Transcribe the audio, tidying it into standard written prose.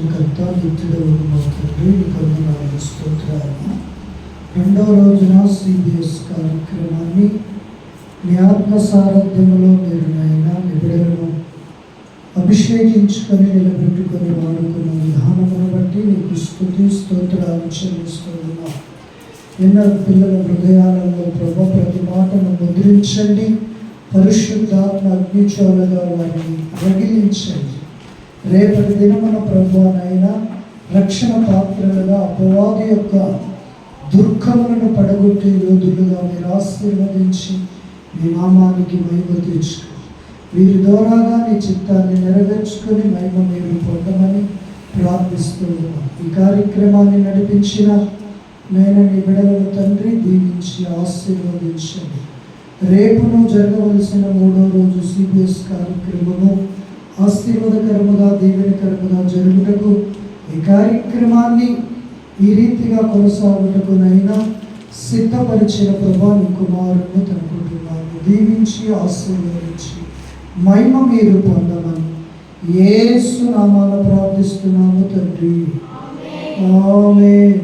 సృష్టికర్త నిత్యుడవు మా తండ్రి, నీకు వందనాలు, స్తోత్రాలు. రెండవ రోజున CBS కార్యక్రమాన్ని మీ ఆత్మ సారథ్యంలో మీరు నాయనా నిబిడలను అభిషేకించుకొని నిలబెట్టుకొని వాడుకున్న విధానమును బట్టి నీకు స్తుతి స్తోత్రాలు చెల్లిస్తున్నాం. నిన్న పిల్లల హృదయాలలో ప్రభు ప్రతి మాటను ముద్రించండి. పరిశుద్ధాత్మ అగ్నిచోలగా వారిని రగిలించండి. రేపటి దినమున ప్రభువనైనా రక్షణ పాత్రలుగా అపవాది యొక్క దుర్గములను పడగొట్టే యోధులుగా మీరు ఆశీర్వదించి మీ నామానికి మహిమ తెచ్చుకో. వీరి ద్వారాగా నీ చిత్తాన్ని నెరవేర్చుకొని మహిమ మీరు పొందమని ప్రార్థిస్తున్నాం. ఈ కార్యక్రమాన్ని నడిపించిన నేను నీ బిడ్డలను తండ్రి దీవించి ఆశీర్వదించండి. రేపును జరగవలసిన 3వ రోజు CBS కార్యక్రమము ఆశీర్వాదకరముగా దీవెనకరముగా జరుగుటకు ఈ కార్యక్రమాన్ని ఈ రీతిగా కొనసాగుటకునైనా సిద్ధపరిచిన ప్రభా నీ కుమారుని తన కుటుంబాన్ని దీవించి ఆశీర్వదించి మహిమ మీరు పొందమని యేసు నామాన ప్రార్థిస్తున్నాము తండ్రి. ఆమేన్.